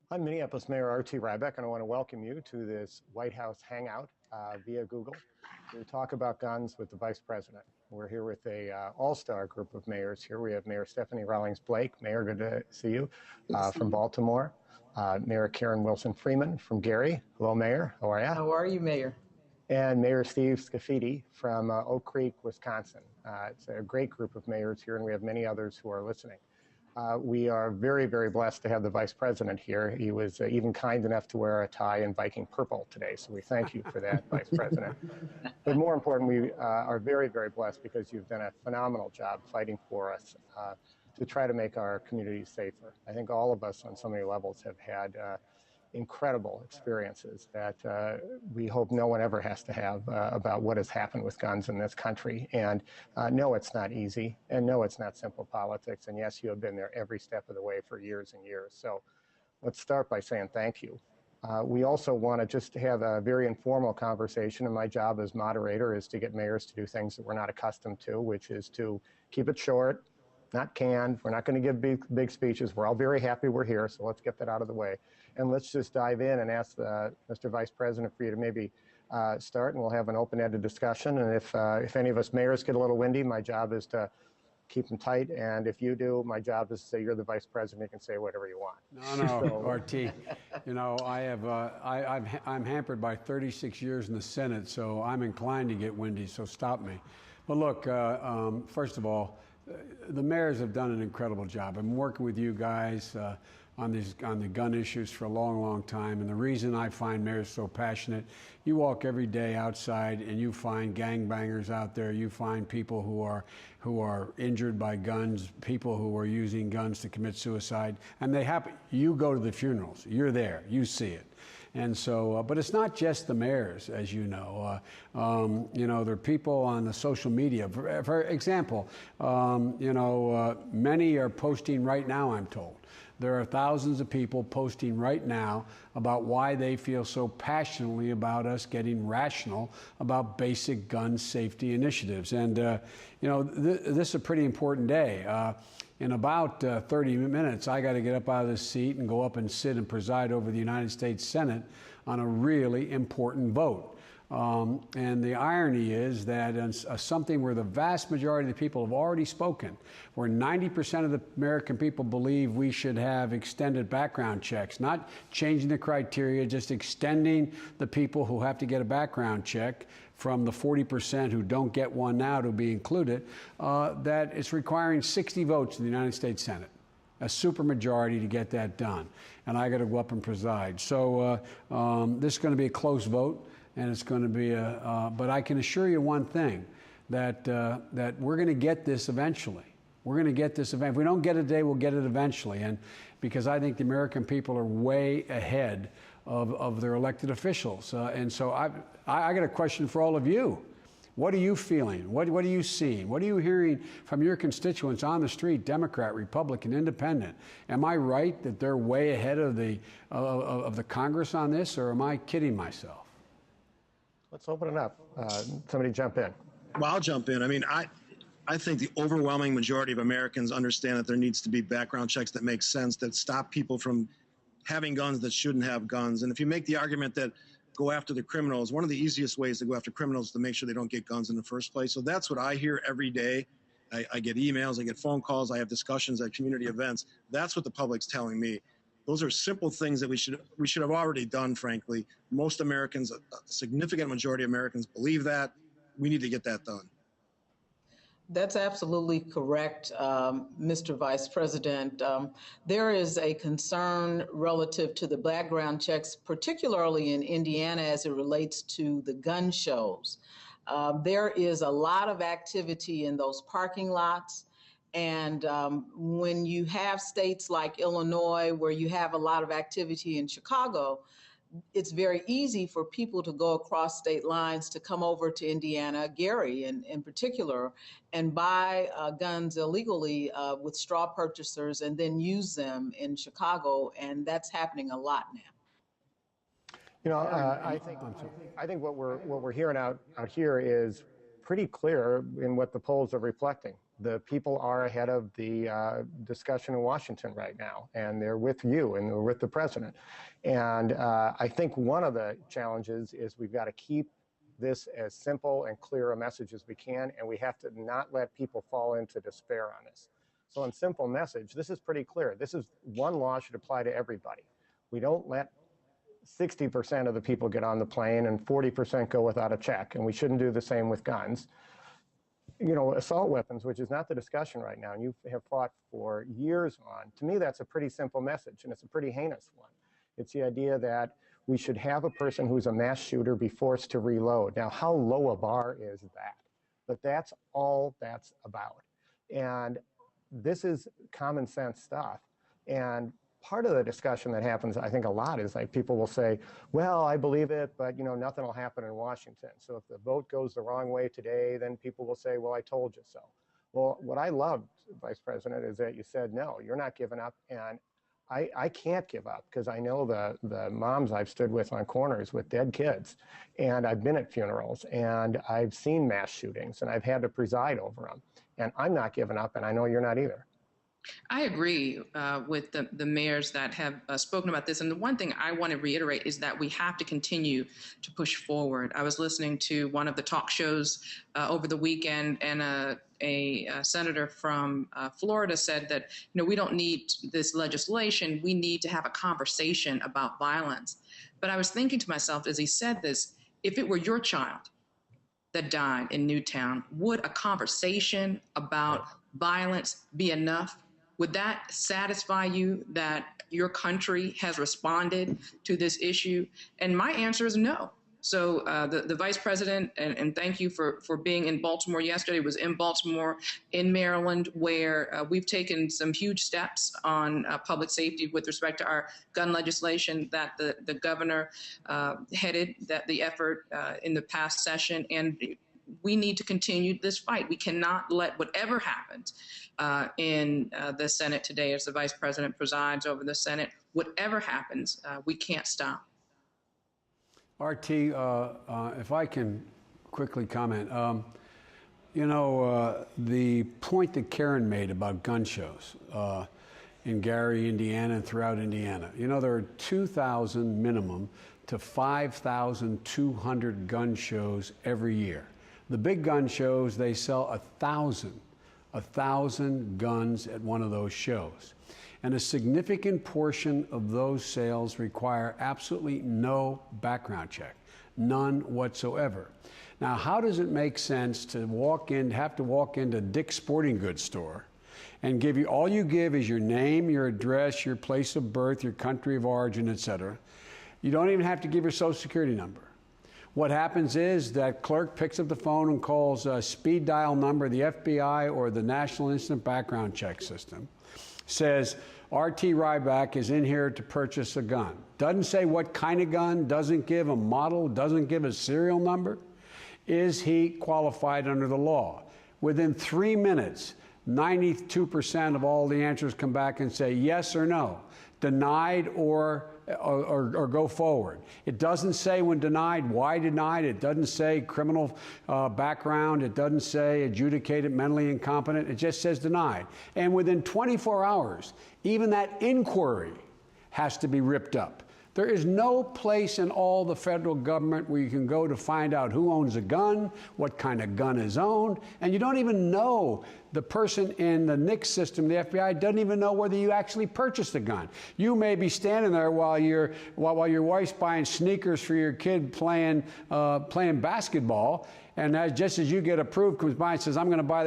I'm Minneapolis Mayor R.T. Rybak, and I want to welcome you to this White House Hangout via Google to talk about guns with the Vice President. We're here with a all-star group of mayors here. We have Mayor Stephanie Rawlings-Blake, Mayor, good to see you, from Baltimore. Mayor Karen Wilson Freeman from Gary. Hello, Mayor. How are you? How are you, Mayor? And Mayor Steve Scaffidi from Oak Creek, Wisconsin. It's a great group of mayors here, and we have many others who are listening. We are very, very blessed to have the Vice President here. He was even kind enough to wear a tie in Viking purple today, so we thank you for that, Vice President. But more important, we are very, very blessed because you've done a phenomenal job fighting for us to try to make our communities safer. I think all of us on so many levels have had incredible experiences that we hope no one ever has to have about what has happened with guns in this country. And no, it's not easy. And no, it's not simple politics. And yes, you have been there every step of the way for years and years. So let's start by saying thank you. We also want to just have a very informal conversation. And my job as moderator is to get mayors to do things that we're not accustomed to, which is to keep it short, not canned. We're not going to give big speeches. We're all very happy we're here, so let's get that out of the way. And let's just dive in and ask Mr. Vice President for you to maybe start, and we'll have an open-ended discussion. And if any of us mayors get a little windy, my job is to keep them tight. And if you do, my job is to say you're the Vice President. You can say whatever you want. No, RT. You know, I'm hampered by 36 years in the Senate, so I'm inclined to get windy, so stop me. But look, first of all, the mayors have done an incredible job. I've been working with you guys on the gun issues for a long, long time. And the reason I find mayors so passionate, you walk every day outside and you find gangbangers out there. You find people who are injured by guns, people who are using guns to commit suicide. And they happen. You go to the funerals. You're there. You see it. And so, but it's not just the mayors, as you know. There are people on the social media. For example, many are posting right now, I'm told. There are thousands of people posting right now about why they feel so passionately about us getting rational about basic gun safety initiatives. And, this is a pretty important day. In about 30 minutes, I got to get up out of this seat and go up and sit and preside over the United States Senate on a really important vote. And the irony is that in something where the vast majority of the people have already spoken, where 90% of the American people believe we should have extended background checks, not changing the criteria, just extending the people who have to get a background check from the 40% who don't get one now to be included, that it's requiring 60 votes in the United States Senate, a supermajority to get that done. And I got to go up and preside. So this is going to be a close vote. And it's going to be but I can assure you one thing, that we're going to get this eventually. We're going to get this event. If we don't get it today, we'll get it eventually. And because I think the American people are way ahead of their elected officials. And so I got a question for all of you. What are you feeling? What are you seeing? What are you hearing from your constituents on the street, Democrat, Republican, Independent? Am I right that they're way ahead of the Congress on this, or am I kidding myself? Let's open it up. Somebody jump in. Well, I'll jump in. I mean, I think the overwhelming majority of Americans understand that there needs to be background checks that make sense, that stop people from having guns that shouldn't have guns. And if you make the argument that go after the criminals, one of the easiest ways to go after criminals is to make sure they don't get guns in the first place. So that's what I hear every day. I get emails, I get phone calls, I have discussions at community events. That's what the public's telling me. Those are simple things that we should have already done, frankly. Most Americans, a significant majority of Americans believe that. We need to get that done. That's absolutely correct, Mr. Vice President. There is a concern relative to the background checks, particularly in Indiana as it relates to the gun shows. There is a lot of activity in those parking lots. And when you have states like Illinois, where you have a lot of activity in Chicago, it's very easy for people to go across state lines to come over to Indiana, Gary in particular, and buy guns illegally with straw purchasers and then use them in Chicago. And that's happening a lot now. You know, I think what we're hearing out here is pretty clear in what the polls are reflecting. the people are ahead of the discussion in Washington right now, and they're with you and they're with the president. And I think one of the challenges is we've got to keep this as simple and clear a message as we can, and we have to not let people fall into despair on this. So in simple message, this is pretty clear. This is one law should apply to everybody. We don't let 60% of the people get on the plane and 40% go without a check, and we shouldn't do the same with guns. You know, assault weapons, which is not the discussion right now, and you have fought for years on, to me that's a pretty simple message, and it's a pretty heinous one. It's the idea that we should have a person who's a mass shooter be forced to reload. Now, how low a bar is that? But that's all that's about. And this is common sense stuff. And part of the discussion that happens, I think, a lot is like people will say, well, I believe it, but, you know, nothing will happen in Washington. So if the vote goes the wrong way today, then people will say, well, I told you so. Well, what I loved, Vice President, is that you said, no, you're not giving up. And I can't give up because I know the moms I've stood with on corners with dead kids, and I've been at funerals, and I've seen mass shootings, and I've had to preside over them. And I'm not giving up, and I know you're not either. I agree with the mayors that have spoken about this. And the one thing I want to reiterate is that we have to continue to push forward. I was listening to one of the talk shows over the weekend, and a senator from Florida said that, you know, we don't need this legislation. We need to have a conversation about violence. But I was thinking to myself as he said this, if it were your child that died in Newtown, would a conversation about violence be enough? Would that satisfy you that your country has responded to this issue? And my answer is no. So the Vice President, and thank you for being in Baltimore yesterday, was in Baltimore, in Maryland, where we've taken some huge steps on public safety with respect to our gun legislation that the governor headed the effort in the past session. And we need to continue this fight. We cannot let whatever happens in the Senate today, as the Vice President presides over the Senate, whatever happens, we can't stop. RT, if I can quickly comment, you know, the point that Karen made about gun shows in Gary, Indiana, and throughout Indiana, you know, there are 2,000 minimum to 5,200 gun shows every year. The big gun shows, they sell 1,000 guns at one of those shows. And a significant portion of those sales require absolutely no background check, none whatsoever. Now, how does it make sense to have to walk into Dick's Sporting Goods store and all you give is your name, your address, your place of birth, your country of origin, et cetera. You don't even have to give your Social Security number. What happens is that clerk picks up the phone and calls a speed dial number, the FBI or the National Instant Background Check System, says, RT Rybak is in here to purchase a gun. Doesn't say what kind of gun, doesn't give a model, doesn't give a serial number. Is he qualified under the law? Within 3 minutes, 92% of all the answers come back and say yes or no, denied or go forward. It doesn't say when denied, why denied. It doesn't say criminal background. It doesn't say adjudicated mentally incompetent. It just says denied. And within 24 hours, even that inquiry has to be ripped up. There is no place in all the federal government where you can go to find out who owns a gun, what kind of gun is owned, and you don't even know. The person in the NICS system, the FBI, doesn't even know whether you actually purchased a gun. You may be standing there while your wife's buying sneakers for your kid playing basketball, and just as you get approved, comes by and says, I'm going to buy